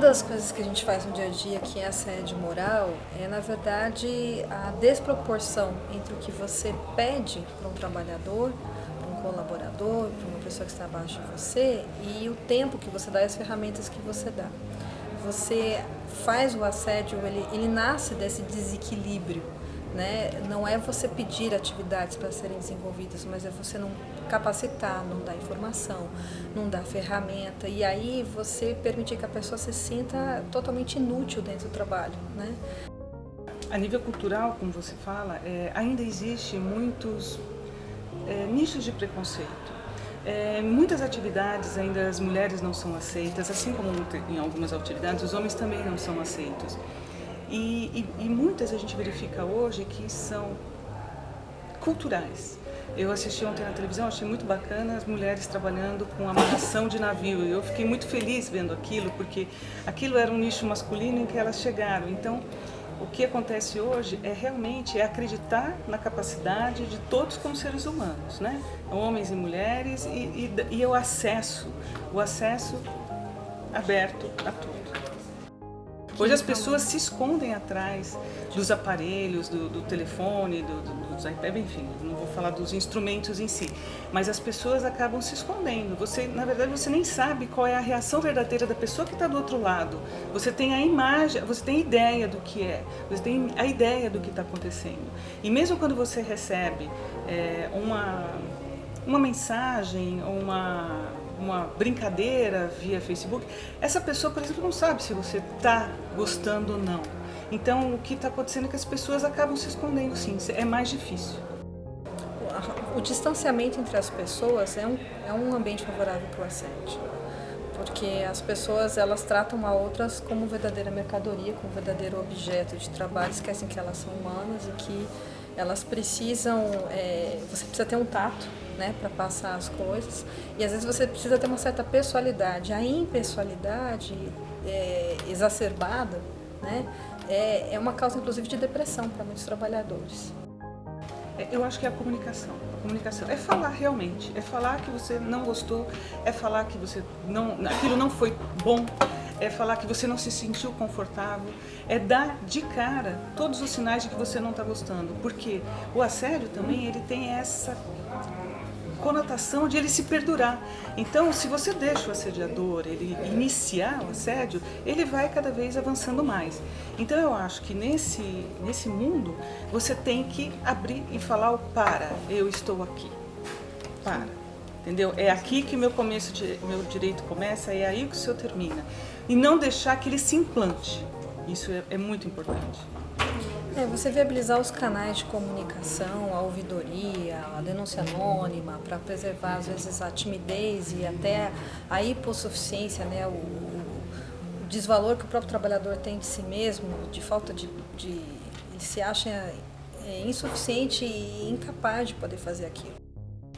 das coisas que a gente faz no dia a dia que é assédio moral é, na verdade, a desproporção entre o que você pede para um trabalhador, para um colaborador, para uma pessoa que está abaixo de você e o tempo que você dá e as ferramentas que você dá. Você faz o assédio, ele nasce desse desequilíbrio, né? Não é você pedir atividades para serem desenvolvidas, mas é você não capacitar, não dar informação, não dar ferramenta e aí você permitir que a pessoa se sinta totalmente inútil dentro do trabalho, né? A nível cultural, como você fala, ainda existe muitos nichos de preconceito. Muitas atividades ainda as mulheres não são aceitas, assim como em algumas atividades os homens também não são aceitos. E muitas a gente verifica hoje que são culturais. Eu assisti ontem na televisão, achei muito bacana as mulheres trabalhando com amarração de navio. E eu fiquei muito feliz vendo aquilo, porque aquilo era um nicho masculino em que elas chegaram. Então, o que acontece hoje é realmente acreditar na capacidade de todos como seres humanos, né? Homens e mulheres e o acesso aberto a tudo. Hoje as pessoas se escondem atrás dos aparelhos, do telefone, dos iPads, enfim, não vou falar dos instrumentos em si, mas as pessoas acabam se escondendo. Na verdade, você nem sabe qual é a reação verdadeira da pessoa que está do outro lado. Você tem a imagem, você tem a ideia do que é, você tem a ideia do que está acontecendo. E mesmo quando você recebe uma mensagem ou uma brincadeira via Facebook, essa pessoa, por exemplo, não sabe se você está gostando ou não. Então, o que está acontecendo é que as pessoas acabam se escondendo, sim, é mais difícil. O distanciamento entre as pessoas é um ambiente favorável para o assédio, porque as pessoas elas tratam a outras como verdadeira mercadoria, como verdadeiro objeto de trabalho, esquecem que elas são humanas e que elas precisam, você precisa ter um tato, né, para passar as coisas e às vezes você precisa ter uma certa pessoalidade. A impessoalidade exacerbada, né, é uma causa inclusive de depressão para muitos trabalhadores. Eu acho que é a comunicação. A comunicação é falar realmente, é falar que você não gostou, é falar que aquilo não foi bom, é falar que você não se sentiu confortável, é dar de cara todos os sinais de que você não está gostando, porque o assédio também ele tem essa conotação de ele se perdurar. Então, se você deixa o assediador ele iniciar o assédio, ele vai cada vez avançando mais. Então, eu acho que nesse mundo você tem que abrir e falar eu estou aqui. Para. Entendeu? É aqui que meu direito começa, é aí que o seu termina. E não deixar que ele se implante. Isso é muito importante. Você viabilizar os canais de comunicação, a ouvidoria, a denúncia anônima, para preservar, às vezes, a timidez e até a hipossuficiência, né, o desvalor que o próprio trabalhador tem de si mesmo, de falta ele se acha insuficiente e incapaz de poder fazer aquilo.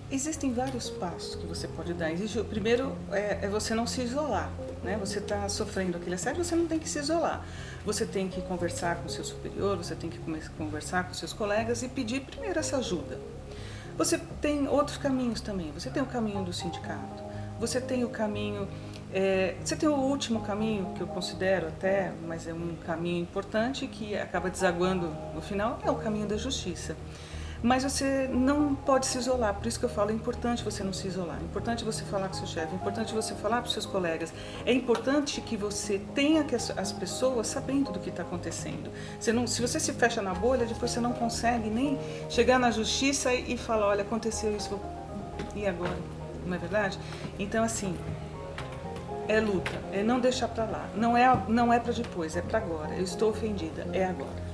Existem vários passos que você pode dar. O primeiro é você não se isolar, né? Você está sofrendo aquele assédio, você não tem que se isolar. Você tem que conversar com o seu superior, você tem que conversar com seus colegas e pedir primeiro essa ajuda. Você tem outros caminhos também. Você tem o caminho do sindicato, você tem o caminho... você tem o último caminho, que eu considero até, mas é um caminho importante que acaba desaguando no final, é o caminho da justiça. Mas você não pode se isolar, por isso que eu falo, é importante você não se isolar, é importante você falar com seu chefe, é importante você falar para os seus colegas, é importante que você tenha as pessoas sabendo do que está acontecendo. Se você se fecha na bolha, depois você não consegue nem chegar na justiça e falar, olha, aconteceu isso, e agora? Não é verdade? Então, assim, é luta, é não deixar para lá, não é para depois, é para agora, eu estou ofendida, é agora.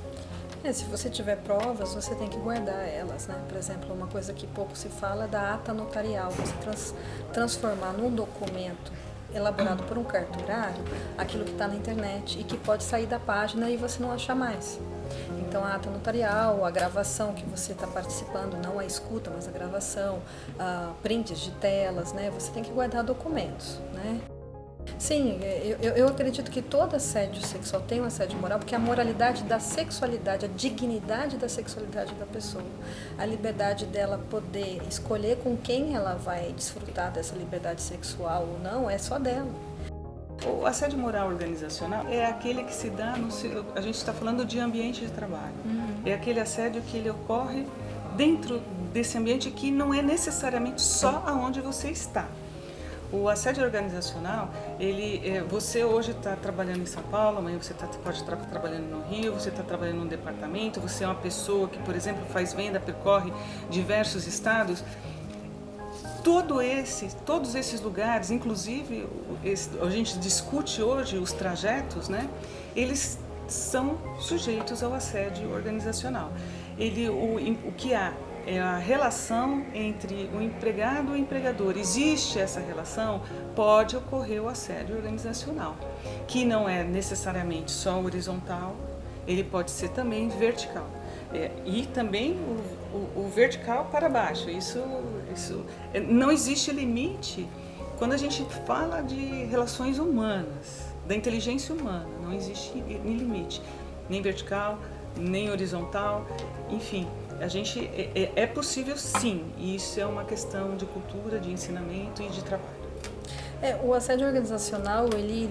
Se você tiver provas, você tem que guardar elas, né? Por exemplo, uma coisa que pouco se fala é da ata notarial. Você transformar num documento elaborado por um cartorário aquilo que está na internet e que pode sair da página e você não achar mais. Então, a ata notarial, a gravação que você está participando, não a escuta, mas a gravação, prints de telas, né? Você tem que guardar documentos, né? Sim, eu acredito que todo assédio sexual tem um assédio moral, porque a moralidade da sexualidade, a dignidade da sexualidade da pessoa, a liberdade dela poder escolher com quem ela vai desfrutar dessa liberdade sexual ou não, é só dela. O assédio moral organizacional é aquele que se dá, a gente está falando de ambiente de trabalho, é aquele assédio que ele ocorre dentro desse ambiente que não é necessariamente só aonde você está. O assédio organizacional, você hoje está trabalhando em São Paulo, amanhã você pode estar trabalhando no Rio, você está trabalhando num departamento, você é uma pessoa que, por exemplo, faz venda, percorre diversos estados. Todos esses lugares, inclusive a gente discute hoje os trajetos, né? Eles são sujeitos ao assédio organizacional. O que há é a relação entre o empregado e o empregador. Existe essa relação, pode ocorrer o assédio organizacional, que não é necessariamente só horizontal, ele pode ser também vertical. E também o vertical para baixo. Isso não existe limite quando a gente fala de relações humanas, da inteligência humana. Não existe limite, nem vertical, nem horizontal, enfim. É possível sim, e isso é uma questão de cultura, de ensinamento e de trabalho. O assédio organizacional, ele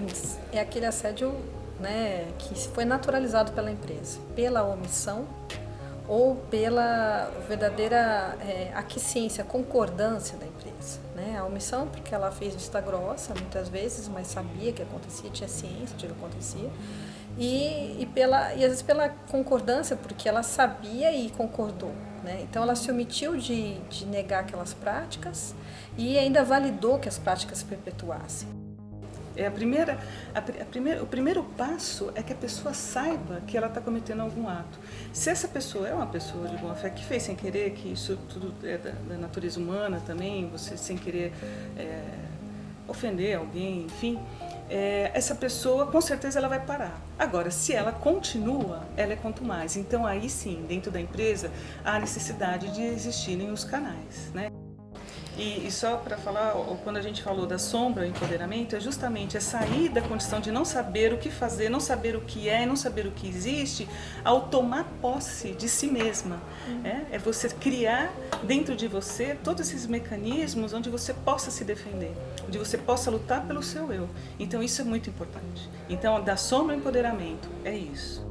é aquele assédio, né, que foi naturalizado pela empresa, pela omissão ou pela verdadeira aquiescência, concordância da empresa. Né? A omissão porque ela fez vista grossa muitas vezes, mas sabia que acontecia, tinha ciência de que acontecia. E às vezes pela concordância, porque ela sabia e concordou. Né? Então ela se omitiu de negar aquelas práticas e ainda validou que as práticas se perpetuassem. O primeiro passo é que a pessoa saiba que ela está cometendo algum ato. Se essa pessoa é uma pessoa de boa fé, que fez sem querer, que isso tudo é da natureza humana também, você sem querer ofender alguém, enfim, essa pessoa com certeza ela vai parar. Agora, se ela continua, ela é quanto mais. Então aí sim, dentro da empresa, há necessidade de existirem os canais, né? E só para falar, quando a gente falou da sombra, empoderamento, é justamente sair da condição de não saber o que fazer, não saber o que não saber o que existe, ao tomar posse de si mesma. É você criar dentro de você todos esses mecanismos onde você possa se defender, onde você possa lutar pelo seu eu. Então isso é muito importante. Então, da sombra ao empoderamento, é isso.